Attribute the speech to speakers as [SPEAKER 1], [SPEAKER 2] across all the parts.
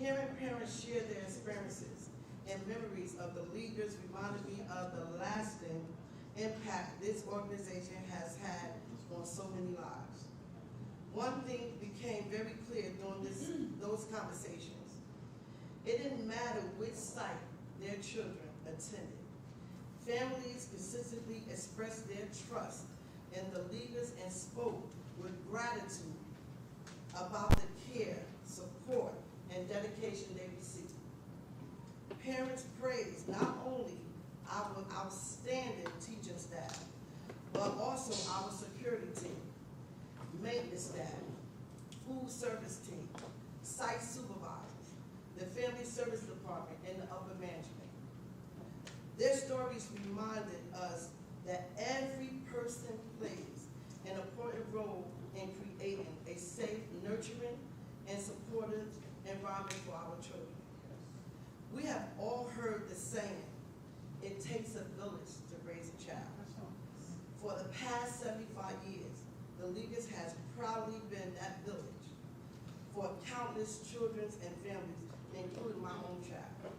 [SPEAKER 1] Hearing parents share their experiences and memories of the leaders reminded me of the lasting impact this organization has had on so many lives. One thing became very clear during those conversations. It didn't matter which site their children attended. Families consistently expressed their trust in the leaders and spoke with gratitude about the care, support, and dedication they received. Parents praised not only our outstanding teaching staff, but also our security team, maintenance staff, food service team, site supervisors, the family service department, and the upper management. Their stories reminded us that every person plays an important role in creating a safe, nurturing, and supportive environment for our children. We have all heard the saying, it takes a village to raise a child. For the past 75 years, the Leaguers has proudly been that village for countless children and families, including my own child.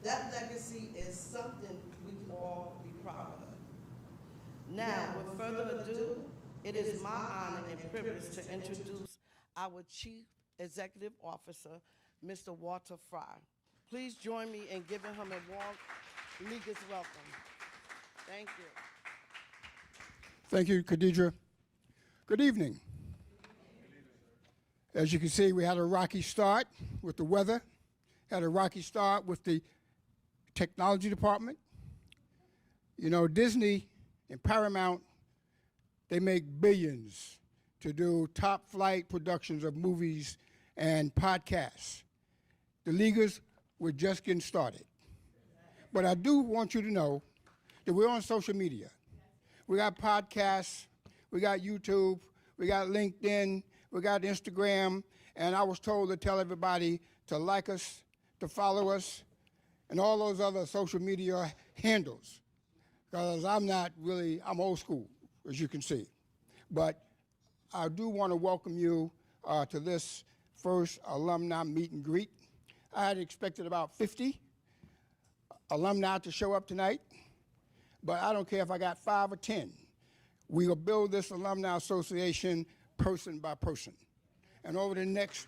[SPEAKER 1] That legacy is something we can all be proud of. Now, with further ado, it is my honor and privilege to introduce our Chief Executive Officer, Mr. Walter Fry. Please join me in giving him a warm Leaguers welcome. Thank you.
[SPEAKER 2] Thank you, Khadija. Good evening. As you can see, we had a rocky start with the weather, had a rocky start with the technology department. You know, Disney and Paramount, they make billions to do top flight productions of movies and podcasts. The Leaguers were just getting started. But I do want you to know that we're on social media. We got podcasts, we got YouTube, we got LinkedIn, we got Instagram, and I was told to tell everybody to like us, to follow us, and all those other social media handles. Because I'm old school, as you can see. But I do want to welcome you to this first alumni meet and greet. I had expected about 50 alumni to show up tonight, but I don't care if I got 5 or 10. We will build this alumni association person by person. And over the next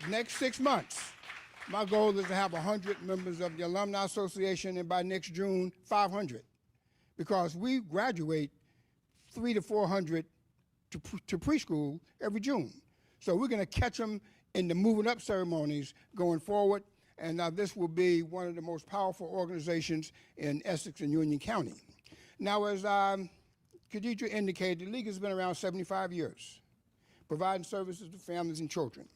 [SPEAKER 2] 6 months, my goal is to have 100 members of the Alumni Association, and by next June, 500. Because we graduate 300 to 400 to preschool every June. So we're going to catch them in the moving up ceremonies going forward, and this will be one of the most powerful organizations in Essex and Union County. Now, as Khadija indicated, the League has been around 75 years, providing services to families and children.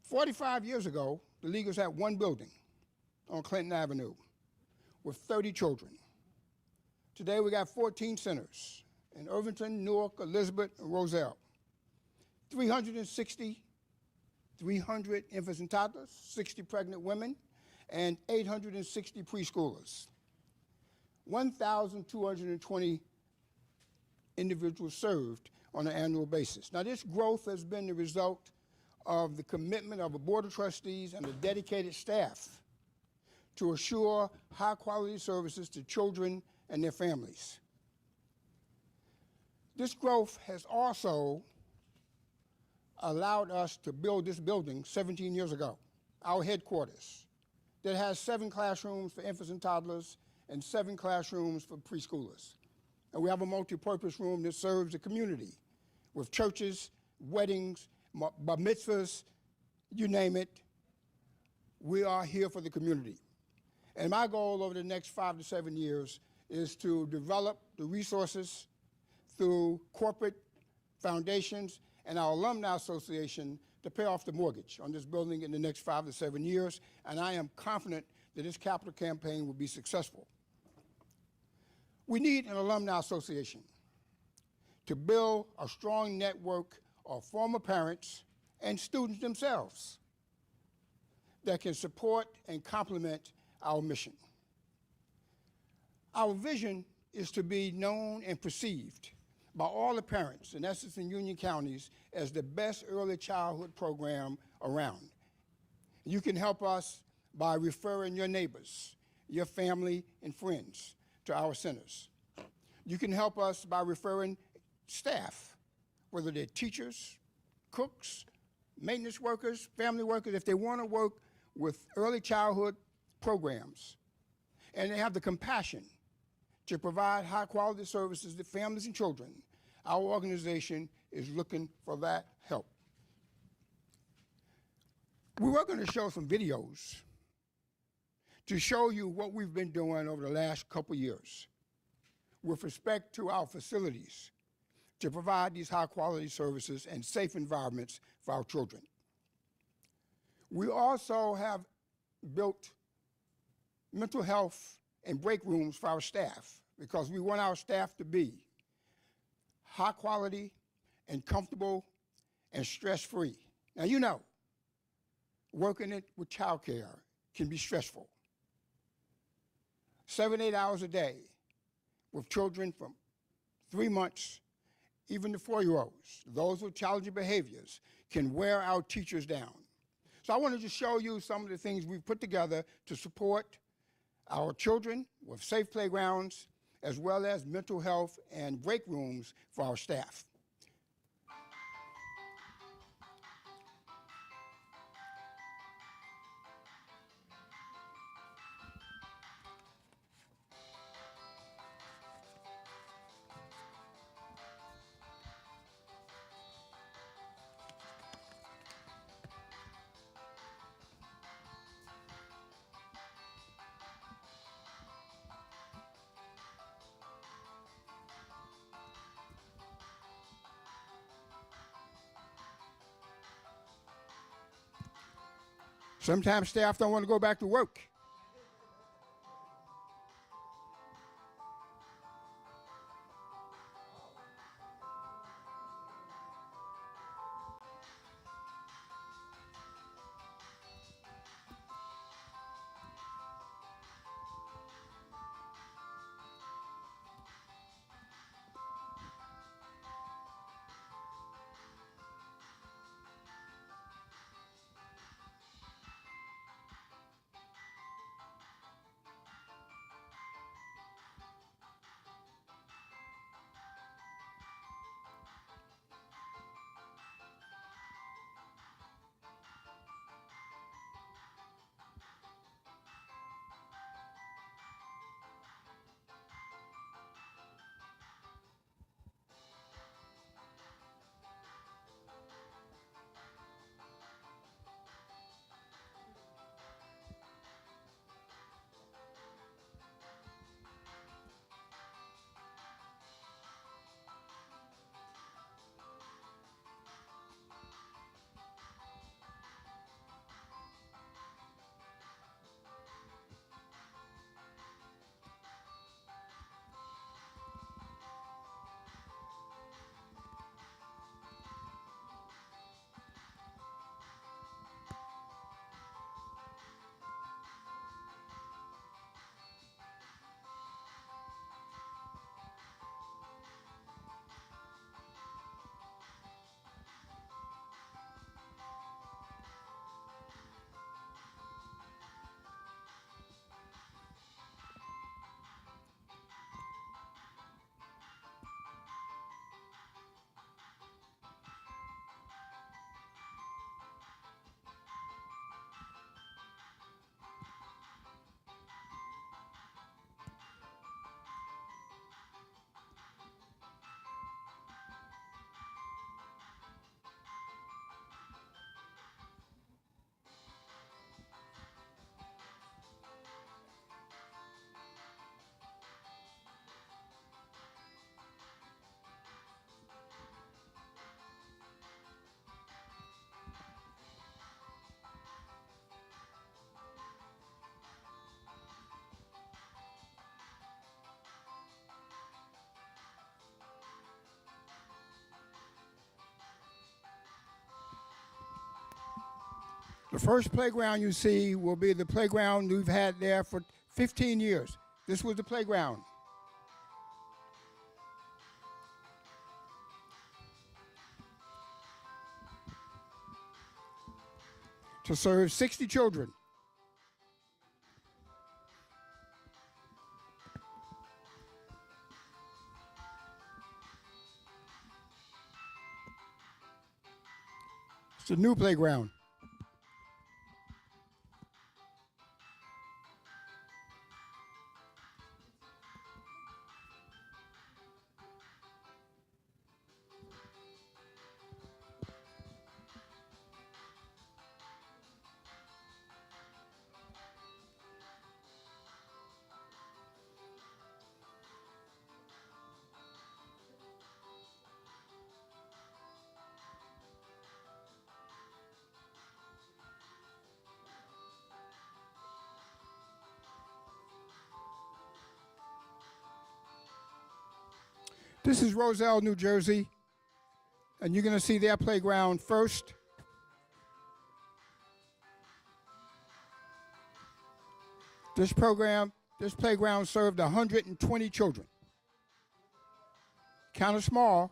[SPEAKER 2] 45 years ago, the Leaguers had one building on Clinton Avenue with 30 children. Today, we got 14 centers in Irvington, Newark, Elizabeth, and Roselle. 300 infants and toddlers, 60 pregnant women, and 860 preschoolers. 1,220 individuals served on an annual basis. Now, this growth has been the result of the commitment of a board of trustees and a dedicated staff to assure high-quality services to children and their families. This growth has also allowed us to build this building 17 years ago, our headquarters, that has 7 classrooms for infants and toddlers and 7 classrooms for preschoolers. And we have a multi-purpose room that serves the community with churches, weddings, bar mitzvahs, you name it. We are here for the community. And my goal over the next 5 to 7 years is to develop the resources through corporate foundations and our Alumni Association to pay off the mortgage on this building in the next 5 to 7 years, and I am confident that this capital campaign will be successful. We need an Alumni Association to build a strong network of former parents and students themselves that can support and complement our mission. Our vision is to be known and perceived by all the parents in Essex and Union counties as the best early childhood program around. You can help us by referring your neighbors, your family, and friends to our centers. You can help us by referring staff, whether they're teachers, cooks, maintenance workers, family workers, if they want to work with early childhood programs and they have the compassion to provide high quality services to families and children, our organization is looking for that help. We were going to show some videos to show you what we've been doing over the last couple years with respect to our facilities to provide these high quality services and safe environments for our children. We also have built mental health and break rooms for our staff because we want our staff to be high quality and comfortable and stress-free. Now, you know, working it with childcare can be stressful. 7, 8 hours a day with children from 3 months, even the 4-year-olds, those with challenging behaviors, can wear our teachers down. So I wanted to show you some of the things we've put together to support our children with safe playgrounds, as well as mental health and break rooms for our staff. Sometimes staff don't want to go back to work. The first playground you see will be the playground we've had there for 15 years. This was the playground. to serve 60 children. It's a new playground. This is Roselle, New Jersey, and you're going to see their playground first. This playground served 120 children. Kind of small.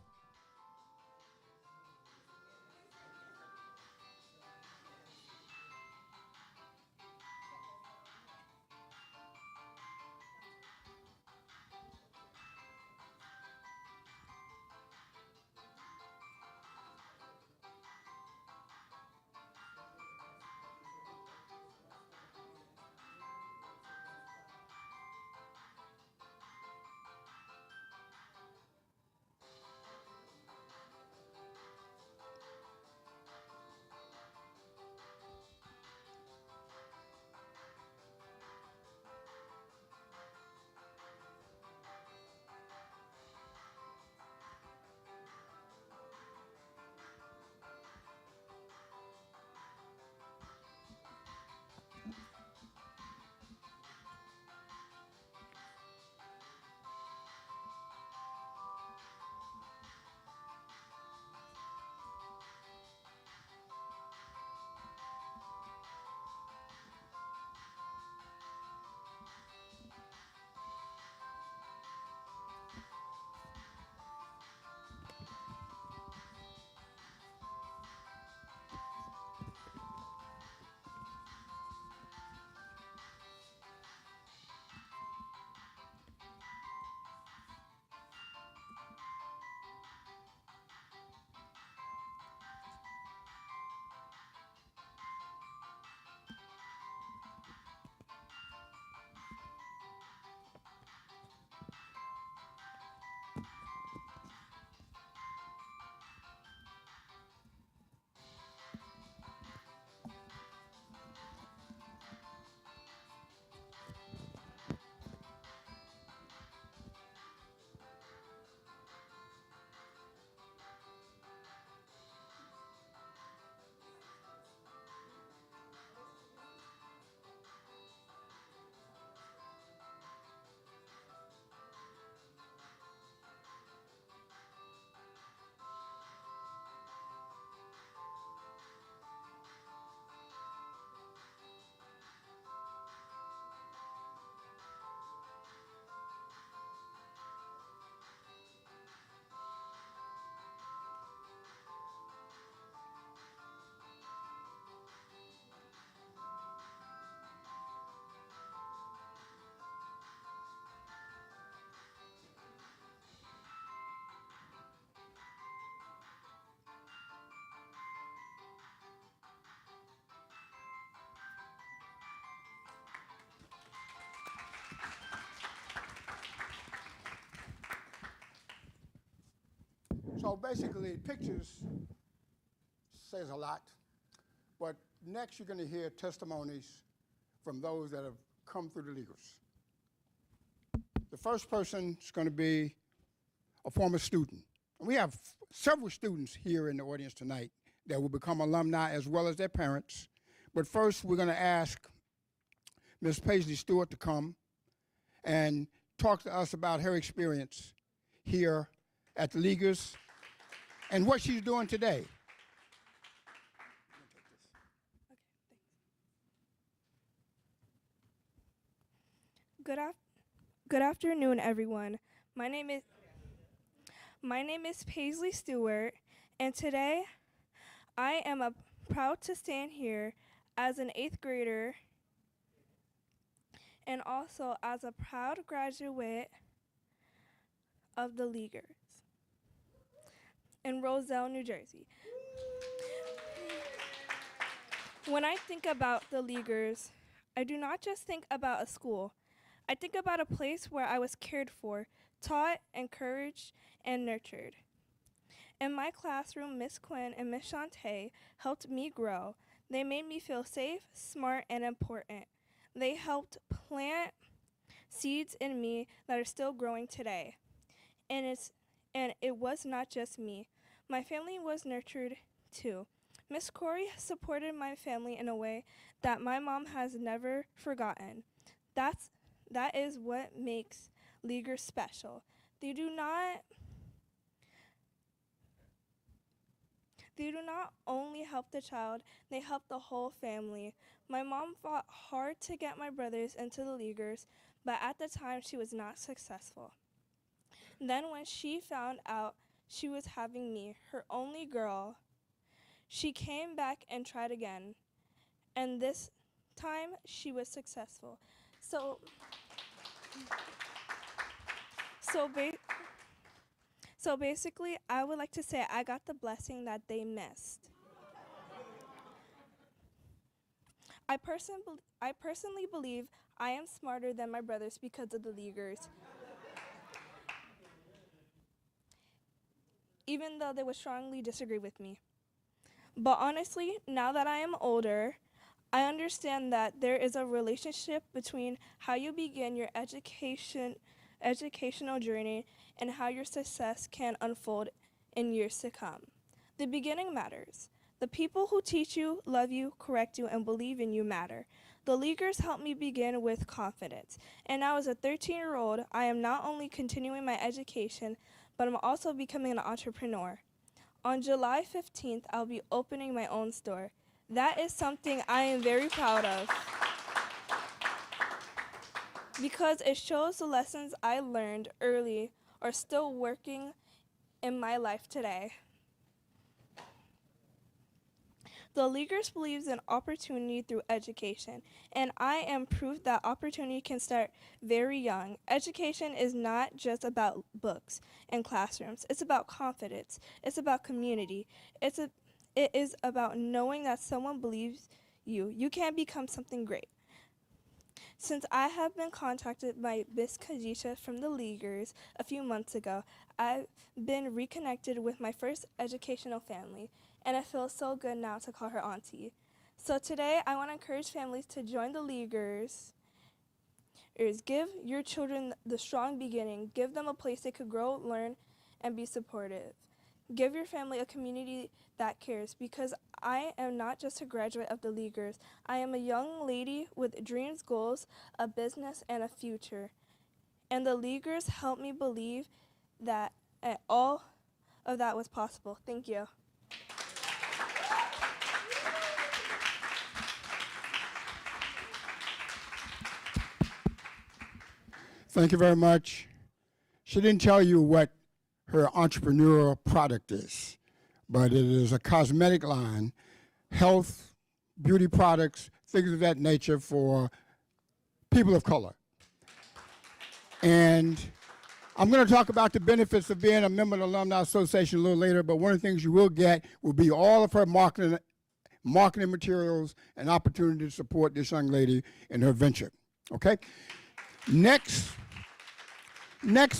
[SPEAKER 2] So basically, pictures says a lot, but next you're going to hear testimonies from those that have come through the Leaguers. The first person is going to be a former student. We have several students here in the audience tonight that will become alumni as well as their parents. But first, we're going to ask Ms. Paisley Stewart to come and talk to us about her experience here at the Leaguers and what she's doing today.
[SPEAKER 3] Good afternoon, everyone. My name is Paisley Stewart, and today I am proud to stand here as an 8th grader and also as a proud graduate of the Leaguers in Roselle, New Jersey. When I think about the Leaguers, I do not just think about a school. I think about a place where I was cared for, taught, encouraged, and nurtured. In my classroom, Miss Quinn and Miss Shantae helped me grow. They made me feel safe, smart, and important. They helped plant seeds in me that are still growing today. And it was not just me. My family was nurtured too. Miss Corey supported my family in a way that my mom has never forgotten. That is what makes Leaguers special. They do not only help the child, they help the whole family. My mom fought hard to get my brothers into the Leaguers, but at the time she was not successful. Then when she found out she was having me, her only girl, she came back and tried again. And this time she was successful. So so ba- so basically I would like to say I got the blessing that they missed. I personally believe I am smarter than my brothers because of the Leaguers. Even though they would strongly disagree with me. But honestly, now that I am older, I understand that there is a relationship between how you begin your educational journey and how your success can unfold in years to come. The beginning matters. The people who teach you, love you, correct you, and believe in you matter. The Leaguers helped me begin with confidence. And now as a 13-year-old, I am not only continuing my education, but I'm also becoming an entrepreneur. On July 15th, I'll be opening my own store. That is something I am very proud of because it shows the lessons I learned early are still working in my life today. The Leaguers believes in opportunity through education, and I am proof that opportunity can start very young. Education is not just about books and classrooms. It's about confidence. It's about community. It is about knowing that someone believes you. You can become something great. Since I have been contacted by Miss Khadijah from the Leaguers a few months ago, I've been reconnected with my first educational family, and it feels so good now to call her auntie. So today, I want to encourage families to join the Leaguers. Give your children the strong beginning. Give them a place they could grow, learn, and be supportive. Give your family a community that cares, because I am not just a graduate of the Leaguers. I am a young lady with dreams, goals, a business, and a future. And the Leaguers helped me believe that all of that was possible. Thank you.
[SPEAKER 2] Thank you very much. She didn't tell you what her entrepreneurial product is, but it is a cosmetic line, health, beauty products, things of that nature for people of color. And I'm going to talk about the benefits of being a member of the Alumni Association a little later, but one of the things you will get will be all of her marketing materials and opportunity to support this young lady in her venture. Okay? Next,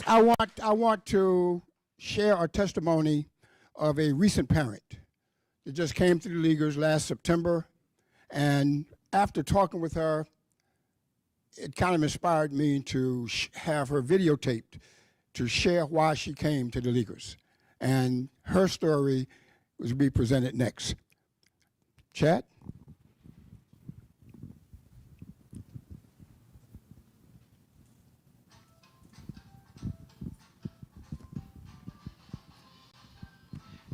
[SPEAKER 2] I want to share a testimony of a recent parent that just came to the Leaguers last September, and after talking with her, it kind of inspired me to have her videotaped to share why she came to the Leaguers, and her story will be presented next. Chad?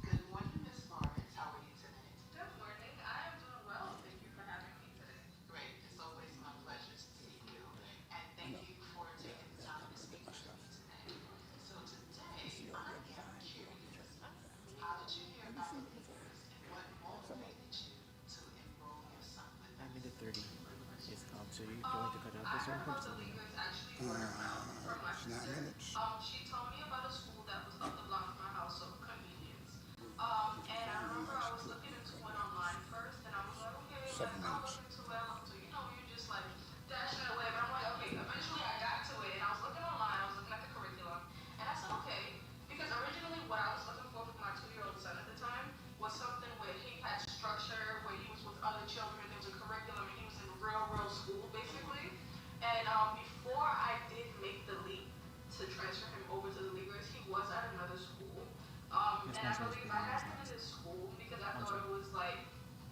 [SPEAKER 4] Good morning, Ms. Lawrence. How are you today? Good morning. I am doing well. Thank you for having me today. Great. It's always my pleasure to see you. And thank you for taking the time to speak with me today. So today, I am curious. How did you hear about the Leaders and what motivated you to from my sister.
[SPEAKER 2] minutes.
[SPEAKER 4] She told me about a school that was up the block from my house, so convenience. And I remember I was looking into it online first, and I was like, okay, like, I'll look into it, I'll look into it. You know, you're just like dashing it away, but I'm like, okay, eventually I got to it, and I was looking online, I was looking at the curriculum, and I said, okay, because originally what I was looking for my 2-year-old son at the time was something where he had structure, where he was with other children, there was a curriculum, and he was in real school, basically. And before I did make the leap to transfer him over to the Leaguers, he was at another school. And I believe I had him in this school because I thought it was like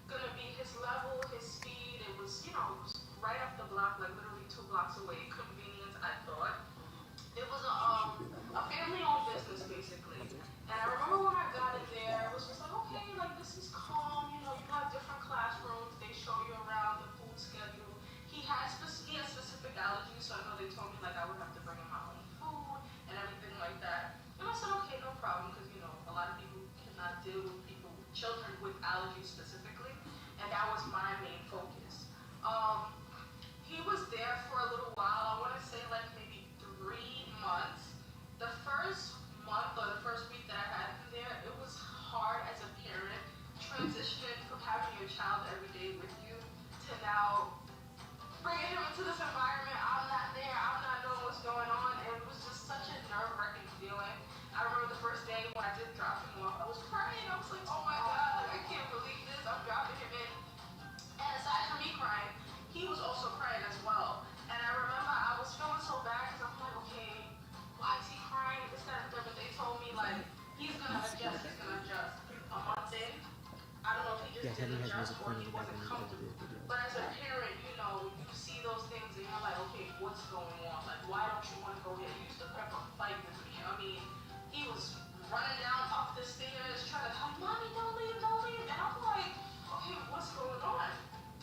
[SPEAKER 4] gonna be his level, his speed. It was, you know, it was right up the block, like literally 2 blocks away. Convenience, I thought. It was a family-owned business, basically. And I remember when I got in there, it was just like, okay, like this is calm. You know, you have different classrooms. They show you around the food schedule. He had specific allergies, so I know they told me like I would have to bring him my own food and everything like that. And I said, okay, no problem, because you know a lot of people cannot deal with children with allergies specifically, and that was my main focus. He was there for a little while. I want to say like maybe 3 months. The first month or the first week that I had him there, it was hard as a parent transitioning from having your child every day with you to now bringing him into this environment. I'm not there. I'm not knowing what's going on. And it was just such a nerve-wracking feeling. I remember the first day when I did drop him off, I was crying. I was like, oh my God, like I can't believe this. I'm dropping him in. And aside from me crying, he was also crying as well. And I remember I was feeling so bad because I'm like, okay, why is he crying? This, that, and the other. But they told me like, he's gonna adjust, he's gonna adjust. A month in, I don't know if he just didn't adjust or he wasn't comfortable. But as a parent, you know, you see those things and you're like, okay, what's going on? Like, why don't you want to go here? He used to prep a fight with me. I mean, he was running down up the stairs trying to tell me, Mommy, don't leave, don't leave. And I'm like, okay, what's going on?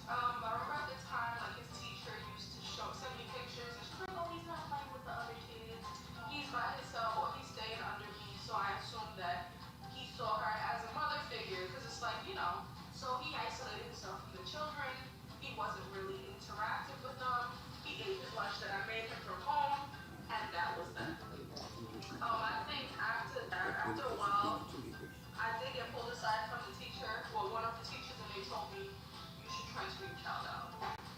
[SPEAKER 4] But I remember at the time, like his teacher used to send me pictures and she's like, oh, he's not playing with the other kids. He's by himself or he's staying under me. So I assumed that he saw her as a mother figure because it's like, you know, so he isolated himself from the children. He wasn't really interactive with them. He ate his lunch that I made him from home, and that was that. I think after that, after a while, I did get pulled aside from the teacher, well, one of the teachers, and they told me, you should transfer your child out.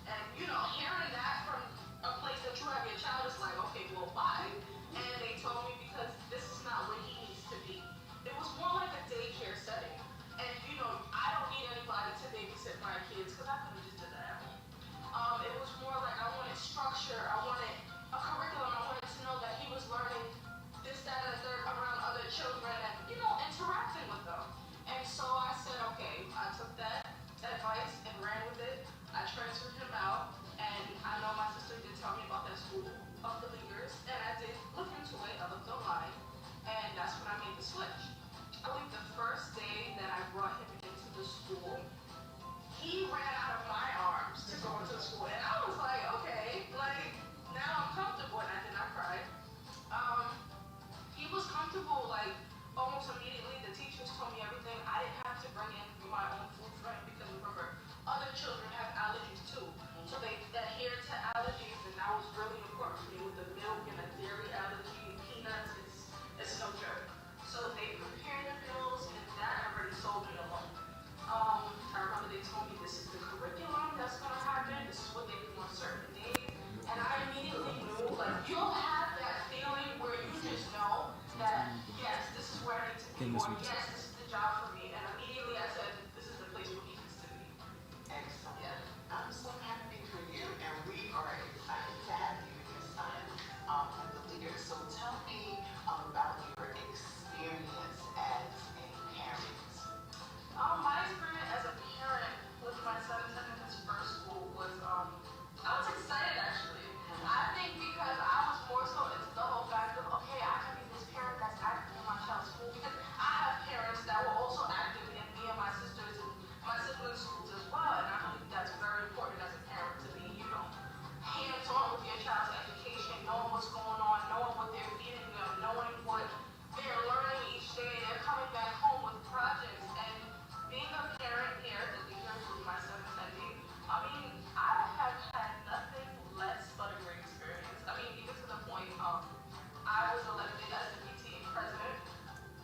[SPEAKER 4] And, you know, hearing that from a place that you have your child is like, okay, well, why? And they told me because this is not where he needs to be. It was more like a daycare setting. And, you know, I don't need anybody to babysit my kids because I could have just did that at home. It was more like I wanted structure. I wanted a curriculum. I wanted to know that he was learning this, that, and the third around other children and, you know, interacting with them. And so I said, okay, I took that advice and ran with it. I transferred him out. And I know my sister did tell me about that school of the Leaguers. And I did look into it. I looked online. And that's when I made the switch. I believe the first day that I brought him into the school, he ran out of my arms to go into the school. And I was like, okay, like, now I'm comfortable. And I did not cry. He was comfortable, like, almost immediately. The teachers told me everything. I didn't have to bring in my own food for him because, remember, other children have allergies too. So they adhere to allergies, and that was really important for me with the milk and the dairy allergy, peanuts, it's no joke. So they prepared the meals, and that already sold me alone. I remember they told me this is the curriculum that's going to happen, this is what they do on certain days, and I immediately knew, like, you'll have that feeling where you just know that, yes, this is where I need to be, or yes, this is the job for me, and immediately I said, this is the place where he needs to be.
[SPEAKER 5] Excellent.
[SPEAKER 4] Yeah.
[SPEAKER 5] I'm so happy for you, and we are excited to have you and your son with the Leaguers. So tell me about your experience as a parent.
[SPEAKER 4] My experience as a parent with my son attending his first school was, I was excited actually. I think because I was more so into the whole fact of, okay, I can be this parent that's active in my child's school because I have parents that were also I was elected as the PTA president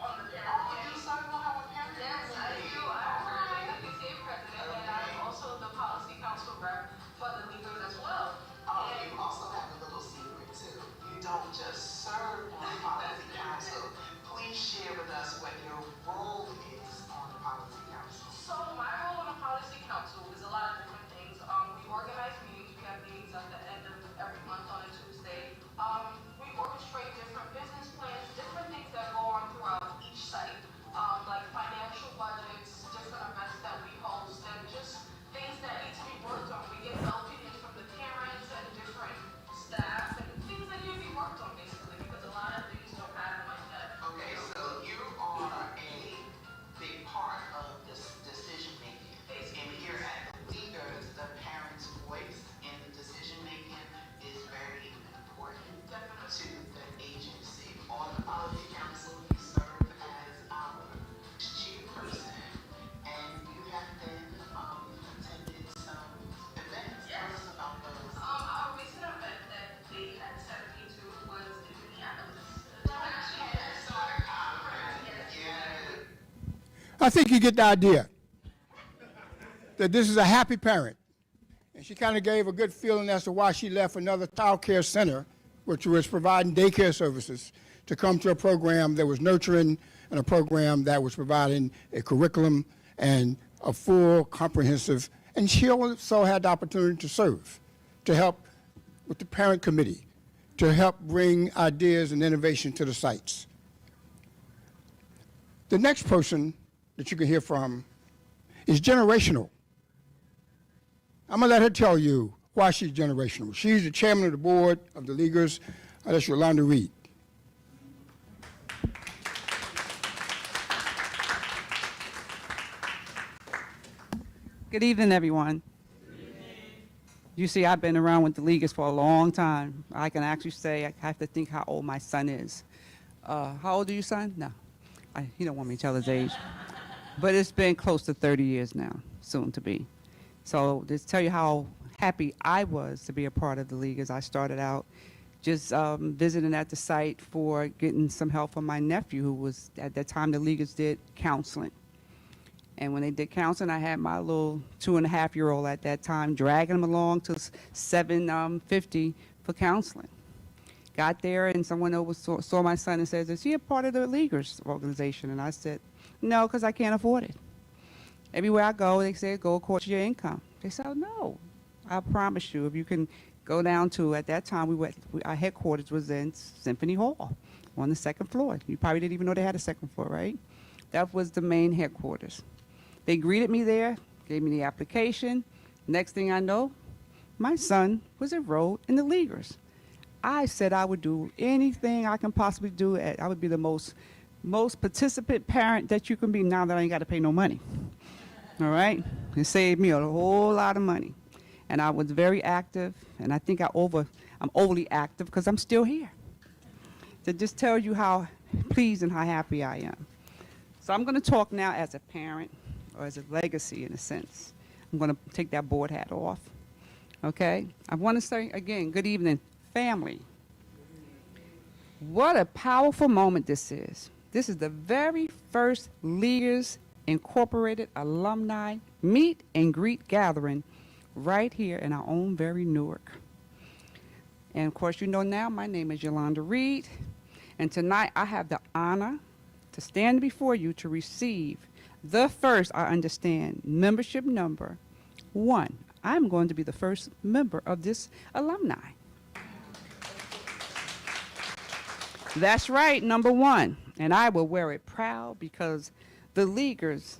[SPEAKER 4] on the parent
[SPEAKER 5] Oh,
[SPEAKER 4] committee.
[SPEAKER 5] you started to have a parent
[SPEAKER 4] Yes, I do. I'm currently the PTA president, and I'm also the policy council rep for the leaders as well.
[SPEAKER 5] Oh, you also have a little secret too. You don't just serve on the policy council. Please share with us what your role is on the policy council.
[SPEAKER 4] So my role on the policy council is a lot of different things. We organize meetings. We have meetings at the end of every month on a Tuesday. We orchestrate different business plans, different things that go on throughout each site, like financial budgets, different events that we host, and just things that need to be worked on. We get opinions from the parents and different staff, and things that need to be worked on basically, because a lot of things don't happen like that.
[SPEAKER 5] Okay, so you are a big part of this decision making. And here at the Leaders, the parents' voice in the decision making is very important to the agency. On the policy council, you serve as our chairperson, and you have been attended some events. Tell us about those.
[SPEAKER 4] Our recent event that they had set me to was in Minneapolis.
[SPEAKER 2] I think you get the idea that this is a happy parent. And she kind of gave a good feeling as to why she left another child care center, which was providing daycare services, to come to a program that was nurturing and a program that was providing a curriculum and a full, comprehensive, and she also had the opportunity to serve, to help with the parent committee, to help bring ideas and innovation to the sites. The next person that you can hear from is generational. I'm gonna let her tell you why she's generational. She's the chairman of the board of the Leaguers. That's Yolanda Reed.
[SPEAKER 6] Good evening, everyone. You see, I've been around with the Leaguers for a long time. I can actually say, I have to think how old my son is. How old are you, son? No, he don't want me to tell his age. But it's been close to 30 years now, soon to be. So just tell you how happy I was to be a part of the Leaguers. I started out just visiting at the site for getting some help from my nephew, who was, at that time, the Leaguers did counseling. And when they did counseling, I had my little 2.5-year-old at that time, dragging him along to 7:50 for counseling. Got there, and someone over saw my son and says, "Is he a part of the Leaguers organization?" And I said, "No, because I can't afford it." Everywhere I go, they say, "Go according to your income." They said, "Oh, no, I promise you, if you can go down to," at that time, our headquarters was in Symphony Hall on the second floor. You probably didn't even know they had a second floor, right? That was the main headquarters. They greeted me there, gave me the application. Next thing I know, my son was enrolled in the Leaguers. I said I would do anything I can possibly do. I would be the most participant parent that you can be, now that I ain't got to pay no money. All right? It saved me a whole lot of money. And I was very active, and I think I'm overly active because I'm still here. To just tell you how pleased and how happy I am. So I'm going to talk now as a parent, or as a legacy in a sense. I'm going to take that board hat off. Okay? I want to say again, good evening, family. What a powerful moment this is. This is the very first Leaguers Incorporated alumni meet and greet gathering right here in our own very Newark. And of course, you know now, my name is Yolanda Reed, and tonight I have the honor to stand before you to receive the first, I understand, membership number 1. I'm going to be the first member of this alumni. That's right, number 1. And I will wear it proud because the Leaguers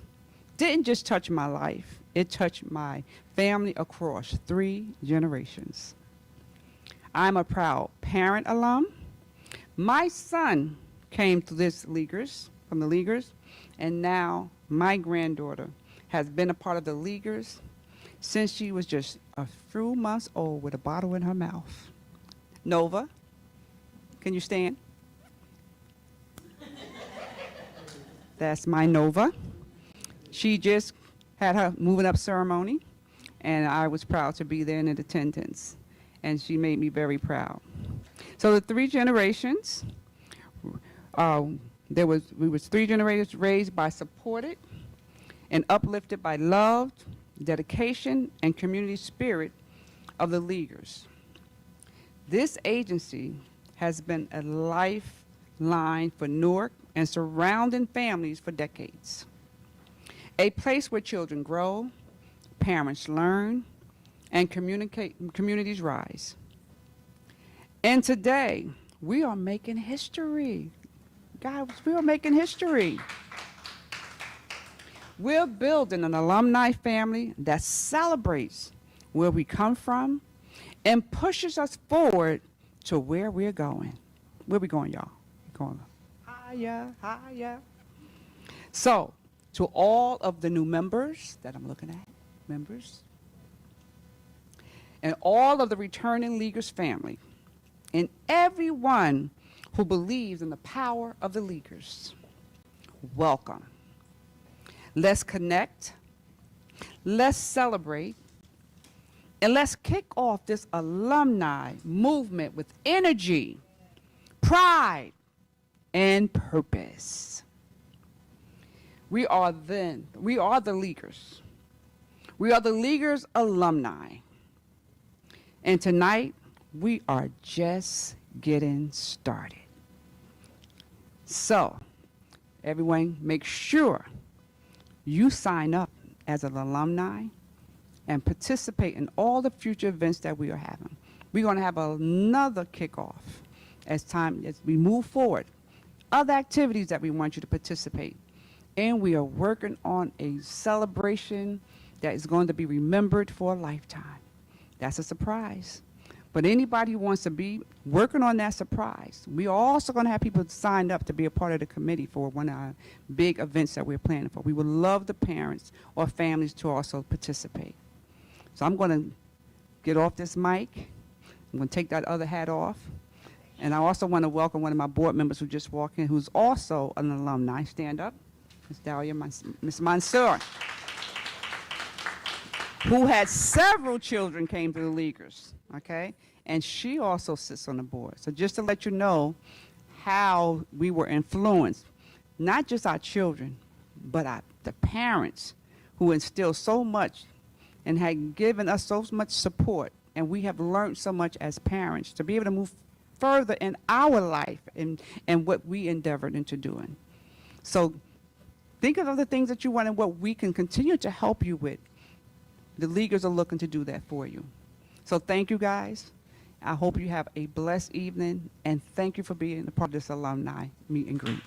[SPEAKER 6] didn't just touch my life, it touched my family across 3 generations. I'm a proud parent alum. My son came to this Leaguers, from the Leaguers, and now my granddaughter has been a part of the Leaguers since she was just a few months old with a bottle in her mouth. Nova, can you stand? That's my Nova. She just had her moving up ceremony, and I was proud to be there in attendance, and she made me very proud. So the 3 generations, We was 3 generations raised by supported and uplifted by love, dedication, and community spirit of the Leaguers. This agency has been a lifeline for Newark and surrounding families for decades. A place where children grow, parents learn, and communities rise. And today, we are making history. Guys, we are making history. We're building an alumni family that celebrates where we come from and pushes us forward to where we're going. Where we going, y'all? We're going higher, higher. So, to all of the new members that I'm looking at, members, and all of the returning Leaguers family, and everyone who believes in the power of the Leaguers, welcome. Let's connect, let's celebrate, and let's kick off this alumni movement with energy, pride, and purpose. We are the Leaguers. We are the Leaguers alumni. And tonight, we are just getting started. So, everyone, make sure you sign up as an alumni and participate in all the future events that we are having. We're going to have another kickoff as we move forward. Other activities that we want you to participate. And we are working on a celebration that is going to be remembered for a lifetime. That's a surprise. But anybody who wants to be working on that surprise, we are also going to have people signed up to be a part of the committee for one of our big events that we're planning for. We would love the parents or families to also participate. So I'm going to get off this mic. I'm going to take that other hat off. And I also want to welcome one of my board members who just walked in, who's also an alumni. Stand up. Ms. Dahlia, Ms. Mansour, who had several children came to the Leaguers, okay? And she also sits on the board. So just to let you know how we were influenced, not just our children, but the parents who instilled so much and had given us so much support. And we have learned so much as parents to be able to move further in our life and what we endeavored into doing. So think of the things that you want and what we can continue to help you with. The Leaguers are looking to do that for you. So thank you, guys. I hope you have a blessed evening, and thank you for being a part of this alumni meet and greet.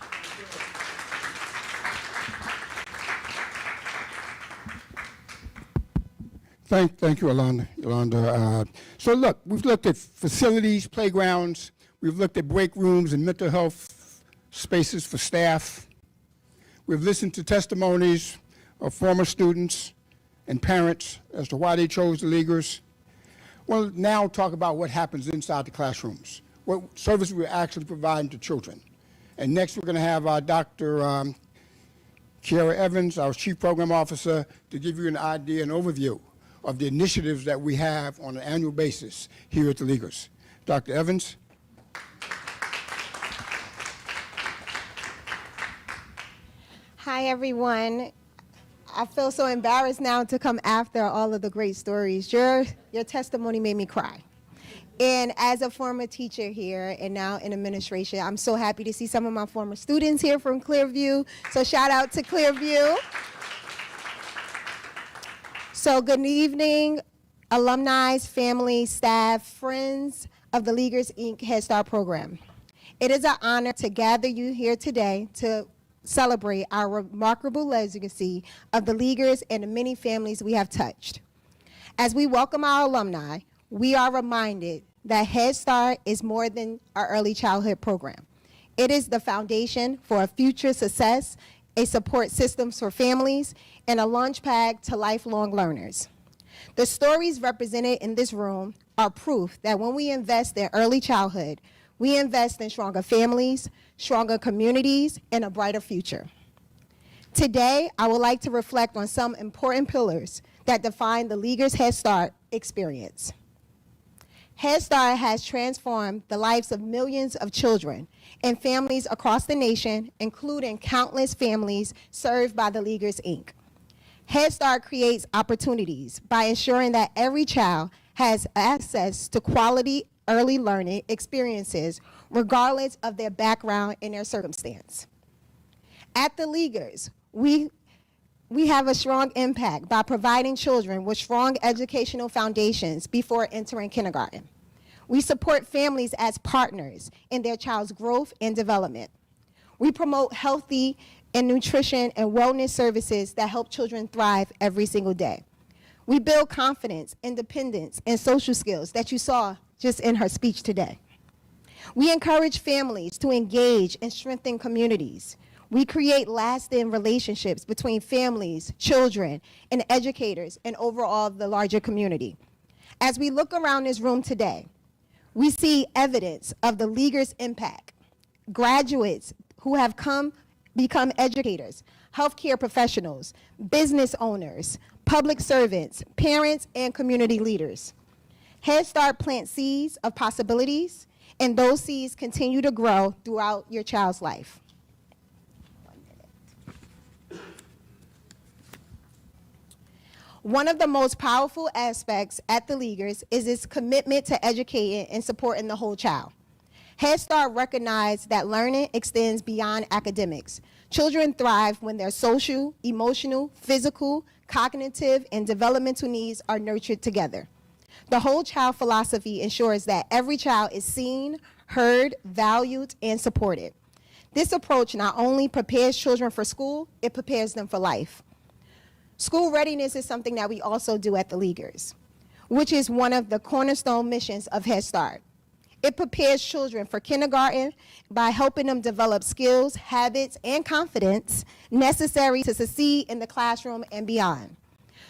[SPEAKER 2] Thank you, Yolanda. So look, we've looked at facilities, playgrounds. We've looked at break rooms and mental health spaces for staff. We've listened to testimonies of former students and parents as to why they chose the Leaguers. We'll now talk about what happens inside the classrooms, what services we're actually providing to children. And next we're going to have our Dr. Kiara Evans, our Chief Program Officer, to give you an idea, an overview of the initiatives that we have on an annual basis here at the Leaguers. Dr. Evans.
[SPEAKER 7] Hi, everyone. I feel so embarrassed now to come after all of the great stories. Your testimony made me cry. And as a former teacher here and now in administration, I'm so happy to see some of my former students here from Clearview. So shout out to Clearview. So good evening, alumni, family, staff, friends of the Leaguers Inc. Head Start program. It is an honor to gather you here today to celebrate our remarkable legacy of the Leaguers and the many families we have touched. As we welcome our alumni, we are reminded that Head Start is more than our early childhood program. It is the foundation for a future success, a support system for families, and a launchpad to lifelong learners. The stories represented in this room are proof that when we invest in early childhood, we invest in stronger families, stronger communities, and a brighter future. Today, I would like to reflect on some important pillars that define the Leaguers Head Start experience. Head Start has transformed the lives of millions of children and families across the nation, including countless families served by the Leaguers, Inc. Head Start creates opportunities by ensuring that every child has access to quality early learning experiences regardless of their background and their circumstance. At the Leaguers, we have a strong impact by providing children with strong educational foundations before entering kindergarten. We support families as partners in their child's growth and development. We promote healthy and nutrition and wellness services that help children thrive every single day. We build confidence, independence, and social skills that you saw just in her speech today. We encourage families to engage and strengthen communities. We create lasting relationships between families, children, and educators, and overall the larger community. As we look around this room today, we see evidence of the Leaguers' impact. Graduates who have become educators, healthcare professionals, business owners, public servants, parents, and community leaders. Head Start plants seeds of possibilities, and those seeds continue to grow throughout your child's life. One of the most powerful aspects at the Leaguers is its commitment to educating and supporting the whole child. Head Start recognizes that learning extends beyond academics. Children thrive when their social, emotional, physical, cognitive, and developmental needs are nurtured together. The whole child philosophy ensures that every child is seen, heard, valued, and supported. This approach not only prepares children for school, it prepares them for life. School readiness is something that we also do at the Leaguers, which is one of the cornerstone missions of Head Start. It prepares children for kindergarten by helping them develop skills, habits, and confidence necessary to succeed in the classroom and beyond.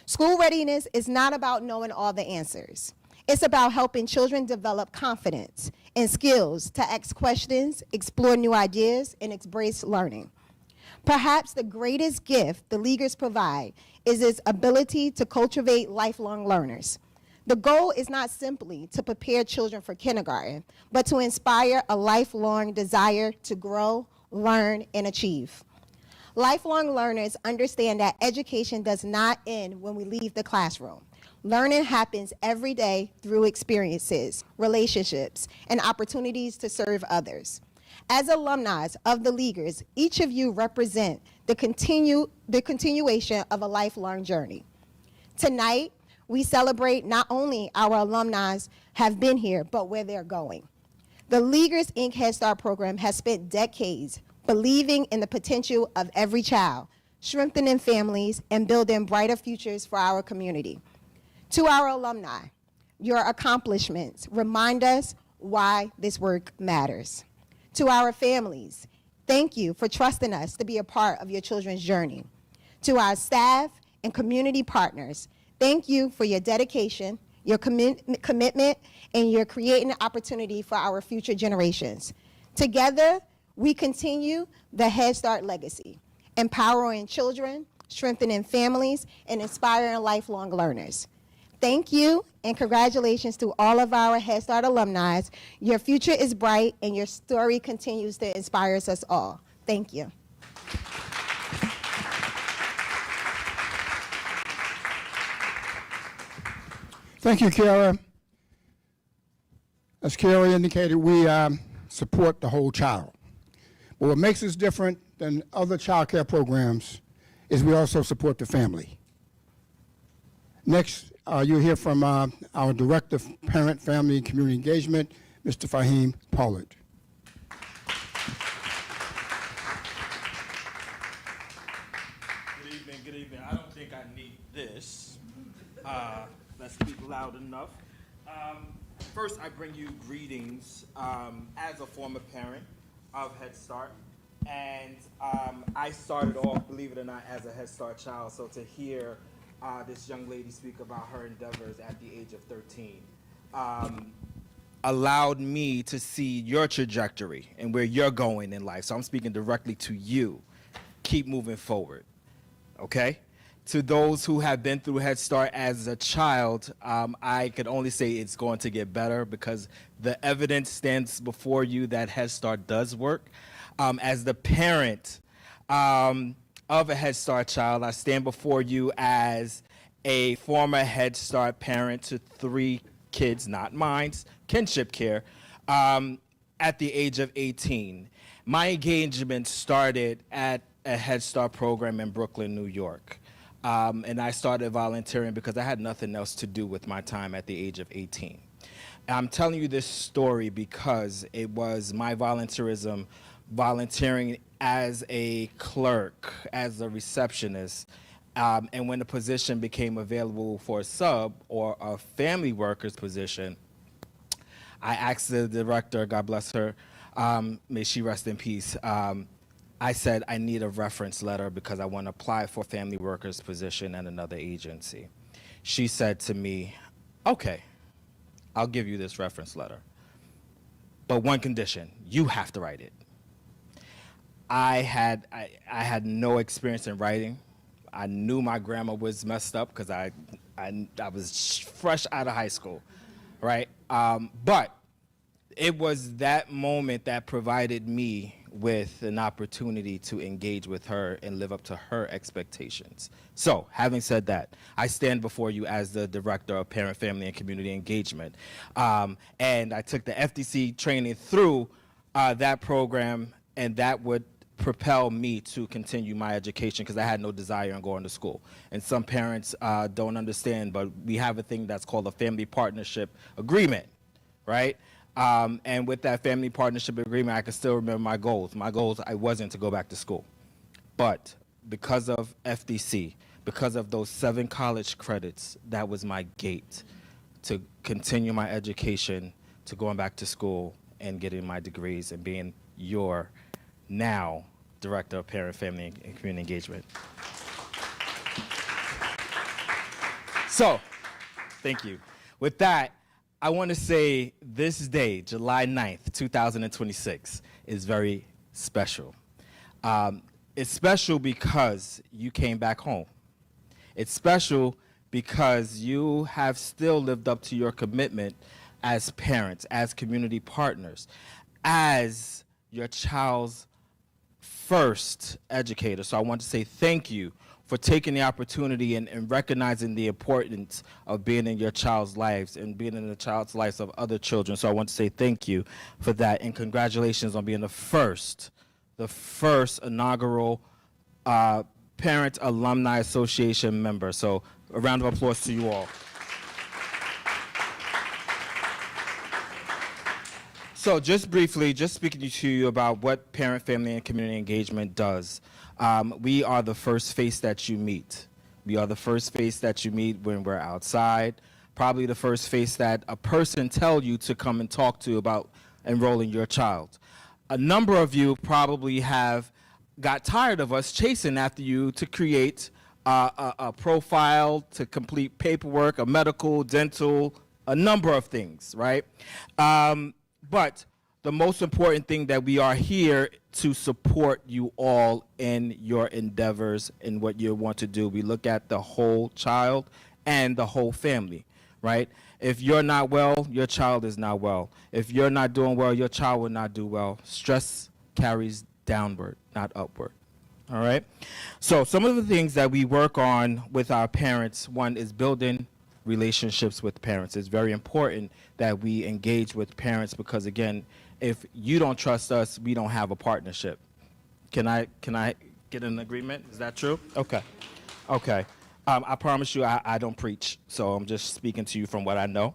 [SPEAKER 7] School readiness is not about knowing all the answers. It's about helping children develop confidence and skills to ask questions, explore new ideas, and embrace learning. Perhaps the greatest gift the Leaguers provide is its ability to cultivate lifelong learners. The goal is not simply to prepare children for kindergarten, but to inspire a lifelong desire to grow, learn, and achieve. Lifelong learners understand that education does not end when we leave the classroom. Learning happens every day through experiences, relationships, and opportunities to serve others. As alumni of the Leaguers, each of you represent the continuation of a lifelong journey. Tonight, we celebrate not only our alumni have been here, but where they're going. The Leaguers, Inc. Head Start program has spent decades believing in the potential of every child, strengthening families, and building brighter futures for our community. To our alumni, your accomplishments remind us why this work matters. To our families, thank you for trusting us to be a part of your children's journey. To our staff and community partners, thank you for your dedication, your commitment, and your creating an opportunity for our future generations. Together, we continue the Head Start legacy, empowering children, strengthening families, and inspiring lifelong learners. Thank you, and congratulations to all of our Head Start alumni. Your future is bright, and your story continues to inspire us all. Thank you.
[SPEAKER 2] Thank you, Kara. As Kara indicated, we support the whole child. But what makes us different than other child care programs is we also support the family. Next, you'll hear from our Director of Parent, Family, and Community Engagement, Mr. Fahim Pollard.
[SPEAKER 8] Good evening. I don't think I need this. Let's speak loud enough. First, I bring you greetings as a former parent of Head Start. And I started off, believe it or not, as a Head Start child. So to hear this young lady speak about her endeavors at the age of 13 allowed me to see your trajectory and where you're going in life. So I'm speaking directly to you. Keep moving forward, okay? to those who have been through Head Start as a child, I could only say it's going to get better because the evidence stands before you that Head Start does work. As the parent of a Head Start child, I stand before you as a former Head Start parent to 3 kids, not mine, kinship care, at the age of 18. My engagement started at a Head Start program in Brooklyn, New York. And I started volunteering because I had nothing else to do with my time at the age of 18. I'm telling you this story because it was my volunteerism, volunteering as a clerk, as a receptionist, and when the position became available for a sub or a family worker's position, I asked the director, God bless her, may she rest in peace, I said, I need a reference letter because I want to apply for a family worker's position at another agency. She said to me, okay, I'll give you this reference letter. But one condition, you have to write it. I had no experience in writing. I knew my grammar was messed up because I was fresh out of high school, right? But it was that moment that provided me with an opportunity to engage with her and live up to her expectations. So, having said that, I stand before you as the Director of Parent, Family, and Community Engagement. And I took the FDC training through that program, and that would propel me to continue my education because I had no desire in going to school. And some parents don't understand, but we have a thing that's called a family partnership agreement, right? And with that family partnership agreement, I can still remember my goals. My goals, I wasn't to go back to school. But because of FDC, because of those 7 college credits, that was my gate to continue my education, to going back to school and getting my degrees and being your now Director of Parent, Family, and Community Engagement. So, thank you. With that, I want to say this day, July 9th, 2026, is very special. It's special because you came back home. It's special because you have still lived up to your commitment as parents, as community partners, as your child's first educator. So I want to say thank you for taking the opportunity and recognizing the importance of being in your child's lives and being in the child's lives of other children. So I want to say thank you for that, and congratulations on being the first inaugural Parent Alumni Association member. So a round of applause to you all. So just briefly, just speaking to you about what Parent, Family, and Community Engagement does. We are the first face that you meet. We are the first face that you meet when we're outside. Probably the first face that a person tells you to come and talk to about enrolling your child. A number of you probably have got tired of us chasing after you to create a profile, to complete paperwork, a medical, dental, a number of things, right? But the most important thing that we are here to support you all in your endeavors and what you want to do. We look at the whole child and the whole family, right? If you're not well, your child is not well. If you're not doing well, your child will not do well. Stress carries downward, not upward. All right? So some of the things that we work on with our parents, one is building relationships with parents. It's very important that we engage with parents because, again, if you don't trust us, we don't have a partnership. Can I get an agreement? Is that true? Okay. Okay. I promise you I don't preach, so I'm just speaking to you from what I know.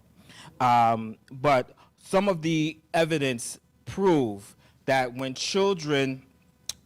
[SPEAKER 8] But some of the evidence prove that when children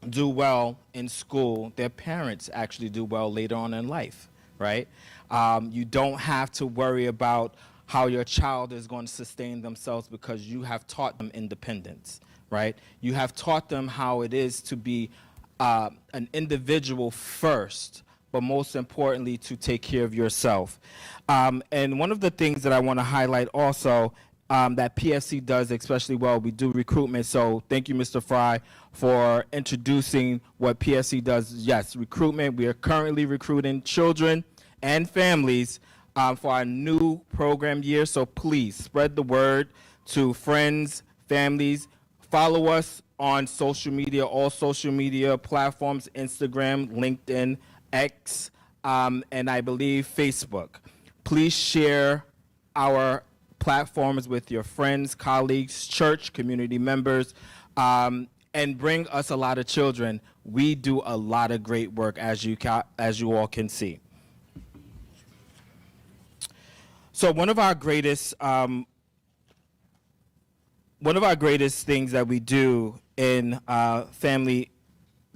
[SPEAKER 8] do well in school, their parents actually do well later on in life, right? You don't have to worry about how your child is going to sustain themselves because you have taught them independence, right? You have taught them how it is to be an individual first, but most importantly, to take care of yourself. And one of the things that I want to highlight also that PFC does especially well. We do recruitment. So thank you, Mr. Fry, for introducing what PFC does. Yes, recruitment. We are currently recruiting children and families for our new program year. So please spread the word to friends, families. Follow us on social media, all social media platforms, Instagram, LinkedIn, X, and I believe Facebook. Please share our platforms with your friends, colleagues, church, community members, and bring us a lot of children. We do a lot of great work, as you all can see. So one of our greatest things that we do in family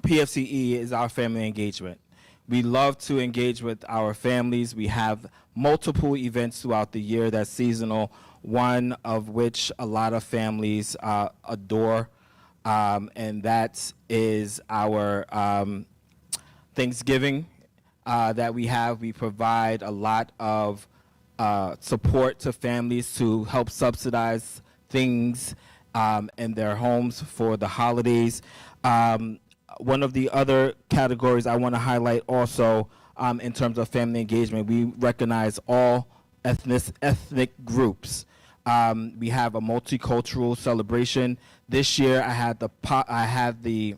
[SPEAKER 8] PFCE is our family engagement. We love to engage with our families. We have multiple events throughout the year that's seasonal, one of which a lot of families adore, and that is our Thanksgiving that we have. We provide a lot of support to families to help subsidize things in their homes for the holidays. One of the other categories I want to highlight also in terms of family engagement, we recognize all ethnic groups. We have a multicultural celebration. This year I had the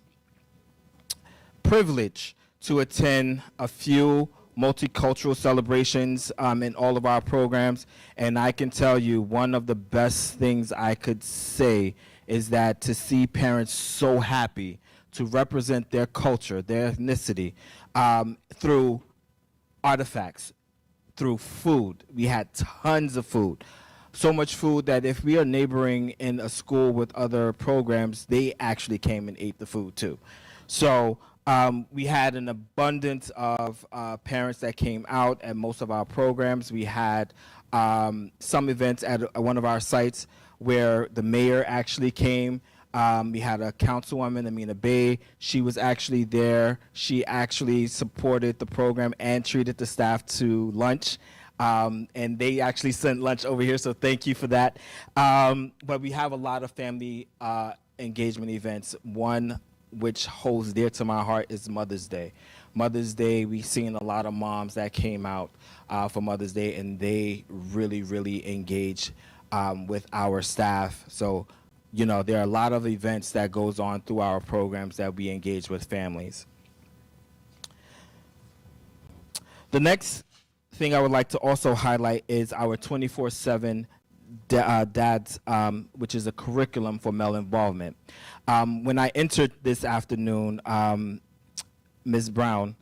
[SPEAKER 8] privilege to attend a few multicultural celebrations in all of our programs, and I can tell you one of the best things I could say is that to see parents so happy to represent their culture, their ethnicity, through artifacts, through food. We had tons of food. So much food that if we are neighboring in a school with other programs, they actually came and ate the food too. So we had an abundance of parents that came out at most of our programs. We had some events at one of our sites where the mayor actually came. We had a councilwoman, Amina Bay. She was actually there. She actually supported the program and treated the staff to lunch. And they actually sent lunch over here, so thank you for that. But we have a lot of family engagement events. One which holds dear to my heart is Mother's Day. Mother's Day, we've seen a lot of moms that came out for Mother's Day, and they really, really engage with our staff. So, you know, there are a lot of events that goes on through our programs that we engage with families. The next thing I would like to also highlight is our 24/7 dads, which is a curriculum for male involvement. When I entered this afternoon, Ms. Brown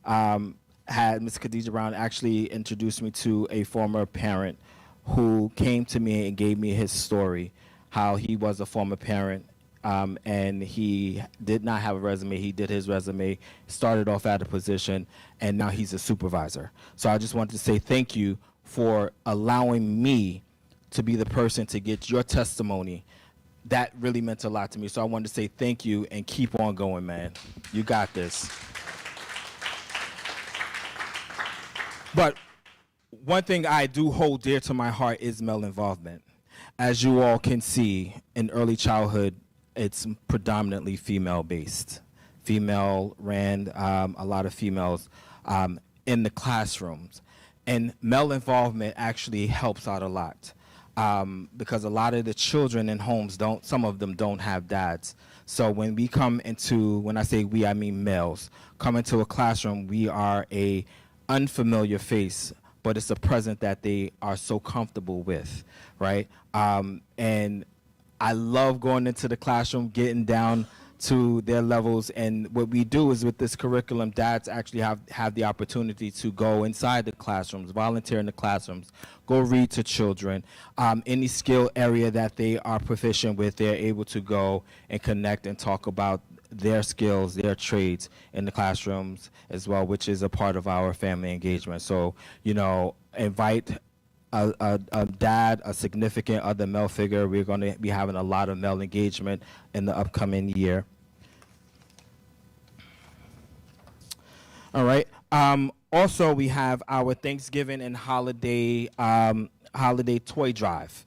[SPEAKER 8] Ms. Khadijah Brown actually introduced me to a former parent who came to me and gave me his story, how he was a former parent, and he did not have a resume. He did his resume, started off at a position, and now he's a supervisor. So I just wanted to say thank you for allowing me to be the person to get your testimony. That really meant a lot to me. So I wanted to say thank you and keep on going, man. You got this. But one thing I do hold dear to my heart is male involvement. As you all can see, in early childhood, it's predominantly female-based. Female ran, a lot of females in the classrooms. And male involvement actually helps out a lot. Because a lot of the children in homes some of them don't have dads. So when we come into, when I say we, I mean males, come into a classroom, we are a unfamiliar face, but it's a present that they are so comfortable with, right? And I love going into the classroom, getting down to their levels, and what we do is with this curriculum, dads actually have the opportunity to go inside the classrooms, volunteer in the classrooms, go read to children. Any skill area that they are proficient with, they're able to go and connect and talk about their skills, their trades in the classrooms as well, which is a part of our family engagement. So, you know, invite a dad, a significant other male figure. We're going to be having a lot of male engagement in the upcoming year. All right. Also, we have our Thanksgiving and holiday toy drive.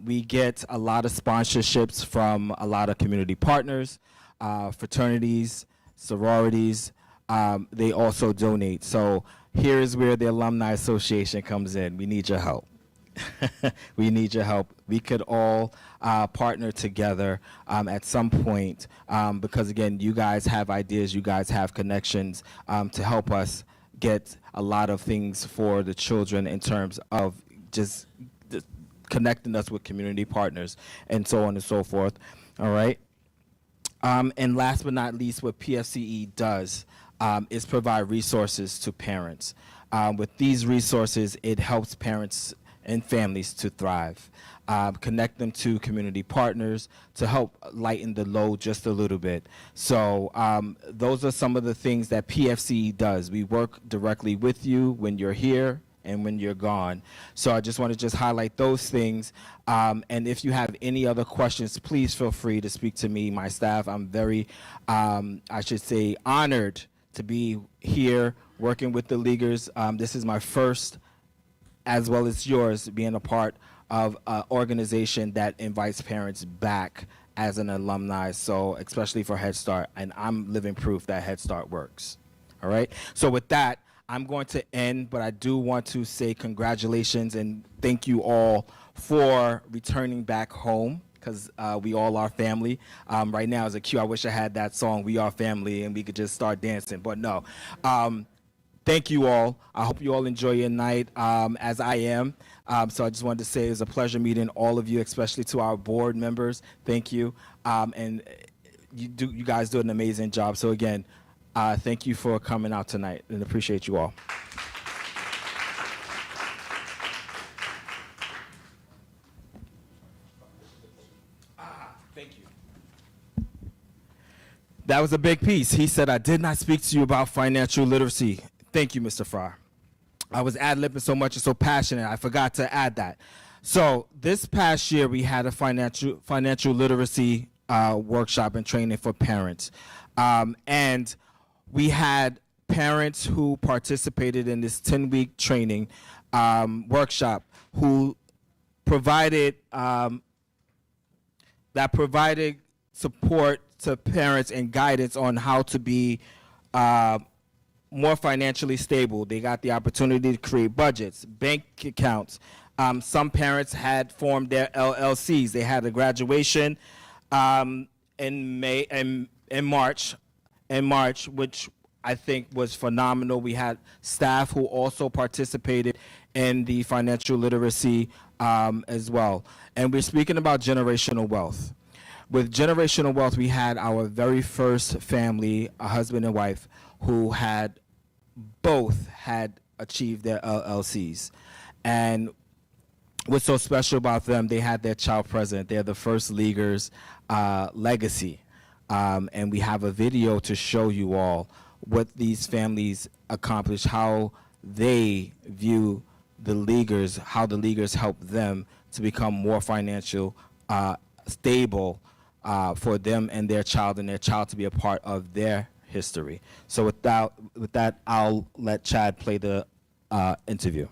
[SPEAKER 8] We get a lot of sponsorships from a lot of community partners, fraternities, sororities. They also donate. So here's where the Alumni Association comes in. We need your help. We need your help. We could all partner together at some point because, again, you guys have ideas, you guys have connections to help us get a lot of things for the children in terms of just connecting us with community partners and so on and so forth. All right. And last but not least, what PFCE does is provide resources to parents. With these resources, it helps parents and families to thrive. Connect them to community partners to help lighten the load just a little bit. So those are some of the things that PFCE does. We work directly with you when you're here and when you're gone. So I just want to just highlight those things. And if you have any other questions, please feel free to speak to me, my staff. I'm very, I should say, honored to be here working with the Leaguers. This is my first, as well as yours, being a part of an organization that invites parents back as an alumni, so especially for Head Start, and I'm living proof that Head Start works. All right? So with that, I'm going to end, but I do want to say congratulations and thank you all for returning back home, because we all are family. Right now as a cue, I wish I had that song, We Are Family, and we could just start dancing, but no. Thank you all. I hope you all enjoy your night, as I am. So I just wanted to say it was a pleasure meeting all of you, especially to our board members. Thank you. And you guys do an amazing job. So again, thank you for coming out tonight and appreciate you all. Thank you. That was a big piece. He said, I did not speak to you about financial literacy. Thank you, Mr. Farr. I was ad-libbing so much and so passionate, I forgot to add that. So this past year, we had a financial literacy workshop and training for parents. And we had parents who participated in this 10-week training workshop who provided support to parents and guidance on how to be more financially stable. They got the opportunity to create budgets, bank accounts. Some parents had formed their LLCs. They had a graduation in March, which I think was phenomenal. We had staff who also participated in the financial literacy as well. And we're speaking about generational wealth. With generational wealth, we had our very first family, a husband and wife, who had both had achieved their LLCs. And what's so special about them, they had their child present. They're the first Leaguers legacy. And we have a video to show you all what these families accomplished, how they view the Leaguers, how the Leaguers help them to become more financial stable for them and their child to be a part of their history. So with that, I'll let Chad play the interview.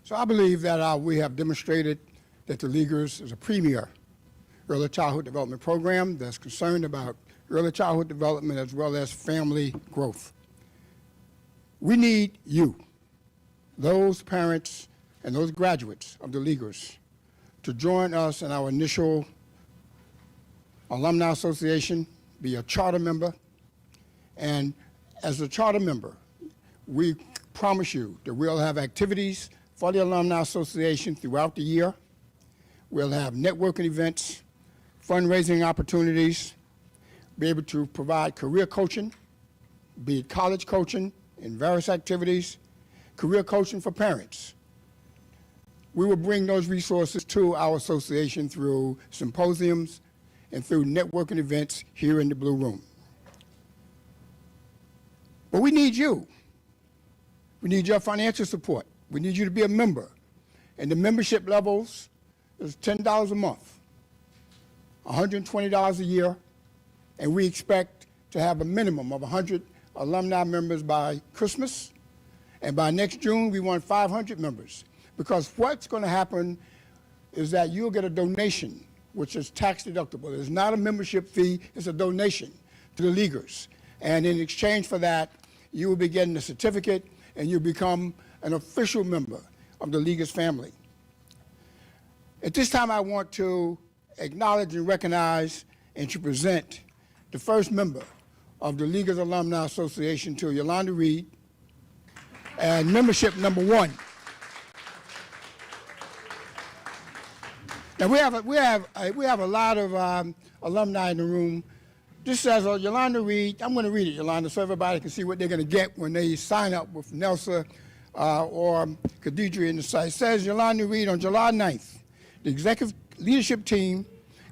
[SPEAKER 2] So I believe that we have demonstrated that the Leaguers is a premier early childhood development program that's concerned about early childhood development as well as family growth. We need you, those parents and those graduates of the Leaguers, to join us in our initial Alumni Association, be a charter member, and as a charter member, we promise you that we'll have activities for the Alumni Association throughout the year. We'll have networking events, fundraising opportunities, be able to provide career coaching, be it college coaching in various activities, career coaching for parents. We will bring those resources to our association through symposiums and through networking events here in the Blue Room. But we need you. We need your financial support. We need you to be a member. And the membership levels is $10 a month, $120 a year, and we expect to have a minimum of 100 alumni members by Christmas. And by next June, we want 500 members. Because what's going to happen is that you'll get a donation, which is tax deductible. It's not a membership fee, it's a donation to the Leaguers. And in exchange for that, you will be getting a certificate and you'll become an official member of the Leaguers family. At this time, I want to acknowledge and recognize and to present the first member of the Leaguers Alumni Association to Yolanda Reed and membership number 1. Now we have a lot of alumni in the room. This says Yolanda Reed. I'm going to read it, Yolanda, so everybody can see what they're going to get when they sign up with Nelsa or Khadidra in the site. It says Yolanda Reed on July 9th. The executive leadership team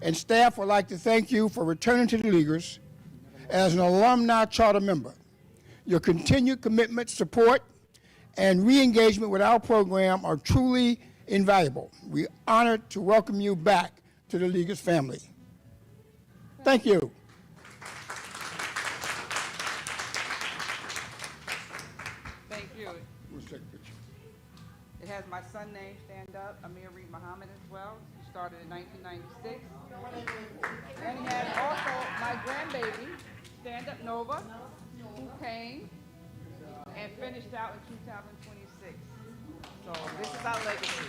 [SPEAKER 2] and staff would like to thank you for returning to the Leaguers as an alumni charter member. Your continued commitment, support, and re-engagement with our program are truly invaluable. We're honored to welcome you back to the Leaguers family. Thank you.
[SPEAKER 6] Thank you. It has my son's name, stand up, Amir Reed Muhammad as well. He started in 1996. And he has also my grandbaby, stand up Nova, who came and finished out in 2026. So this is our legacy.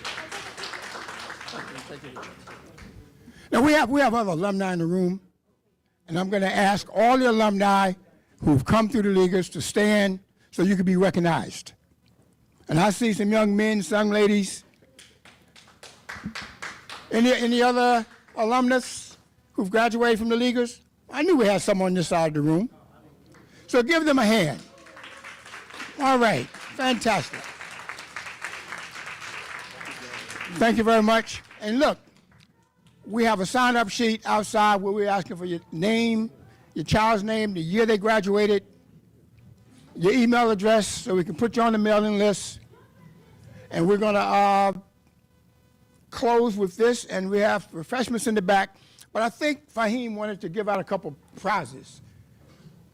[SPEAKER 2] Now we have other alumni in the room, and I'm going to ask all the alumni who've come through the Leaguers to stand so you can be recognized. And I see some young men, some ladies. Any other alumnus who've graduated from the Leaguers? I knew we had some on this side of the room. So give them a hand. All right, fantastic. Thank you very much. And look, we have a sign-up sheet outside where we're asking for your name, your child's name, the year they graduated, your email address so we can put you on the mailing list. And we're going to close with this, and we have refreshments in the back. But I think Fahim wanted to give out a couple prizes.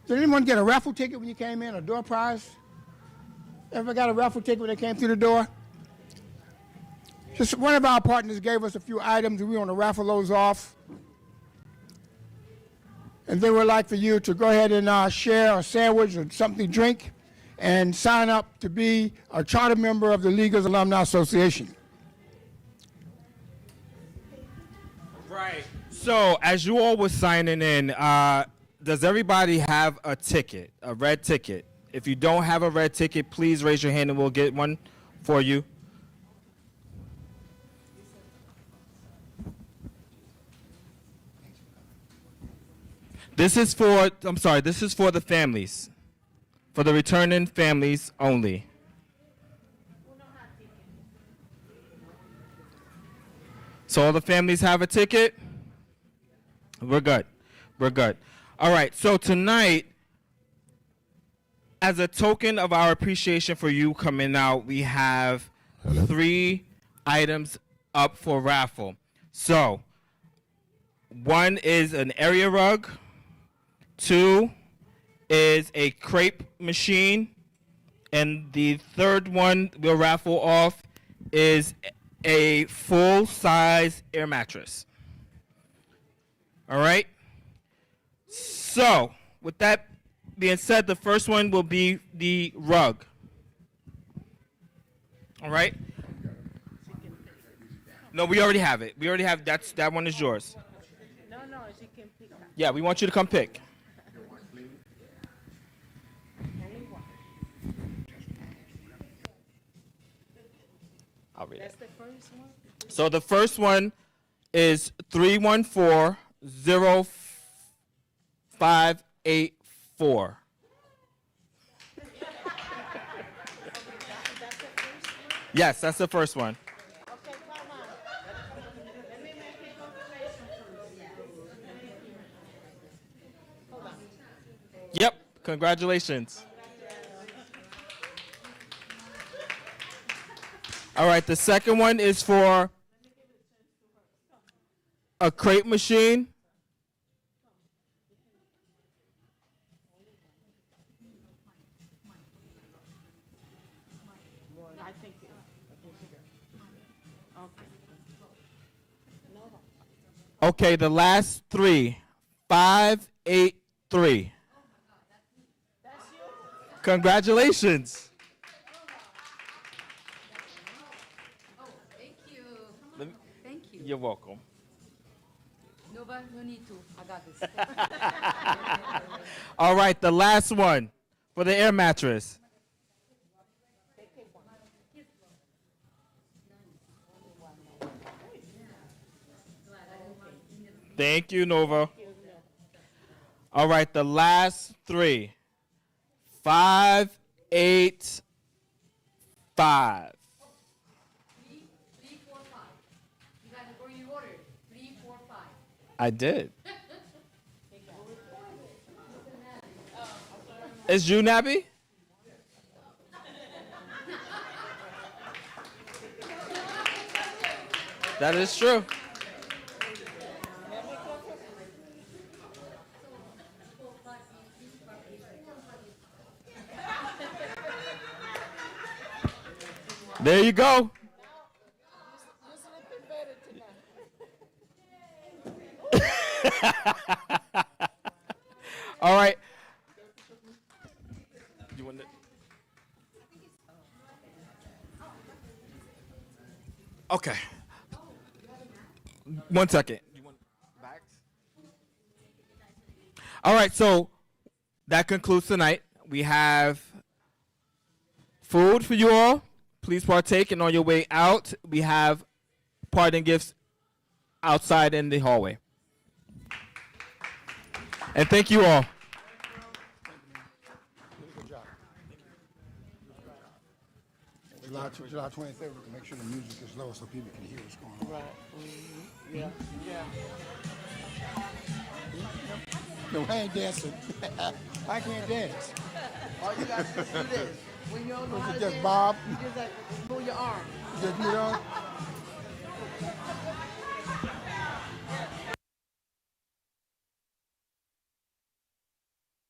[SPEAKER 2] Did anyone get a raffle ticket when you came in, a door prize? Ever got a raffle ticket when they came through the door? Just one of our partners gave us a few items, and we want to raffle those off. And they would like for you to go ahead and share a sandwich or something to drink and sign up to be a charter member of the Leaguers Alumni Association.
[SPEAKER 8] Right. So as you all were signing in, does everybody have a ticket, a red ticket? If you don't have a red ticket, please raise your hand and we'll get one for you. This is for the families, for the returning families only. So all the families have a ticket? We're good. We're good. All right, so tonight, as a token of our appreciation for you coming out, we have 3 items up for raffle. So, 1 is an area rug. 2 is a crepe machine. And the third one we'll raffle off is a full-size air mattress. All right? So, with that being said, the first one will be the rug. All right? No, we already have it. We already have that one is yours.
[SPEAKER 9] No, she can pick up.
[SPEAKER 8] Yeah, we want you to come pick. I'll read it.
[SPEAKER 9] That's the first one?
[SPEAKER 8] So the first one is 314-0584. Yes, that's the first one.
[SPEAKER 9] Okay, come on. Let me make a confirmation first. Hold on.
[SPEAKER 8] Yep, congratulations. All right, the second one is for a crate machine.
[SPEAKER 9] I think it. Okay.
[SPEAKER 8] Okay, the last three. 583. Congratulations.
[SPEAKER 10] Thank you.
[SPEAKER 8] Let me-
[SPEAKER 10] Thank you.
[SPEAKER 8] You're welcome.
[SPEAKER 10] Nova, no need to. I got this.
[SPEAKER 8] All right, the last one for the air mattress. Thank you, Nova. All right, the last three. 585.
[SPEAKER 10] 3, 4, 5. You got it where you ordered. 3, 4, 5.
[SPEAKER 8] I did. It's you, Nabby? That is true. There you go.
[SPEAKER 9] You're sleeping better tonight.
[SPEAKER 8] All right. You want to? Okay. 1 second. You want backs? All right, so that concludes tonight. We have food for you all. Please partake, and on your way out, we have parting gifts outside in the hallway. And thank you all.
[SPEAKER 2] Good job. July 23rd, make sure the music is low so people can hear what's going on.
[SPEAKER 9] Right. Mm-hmm. Yeah.
[SPEAKER 2] No, I ain't dancing. I can't dance.
[SPEAKER 9] All you got to do is this. When you don't know how to
[SPEAKER 2] Just
[SPEAKER 9] dance,
[SPEAKER 2] bob.
[SPEAKER 9] you just like move your arm.
[SPEAKER 2] Just, you know,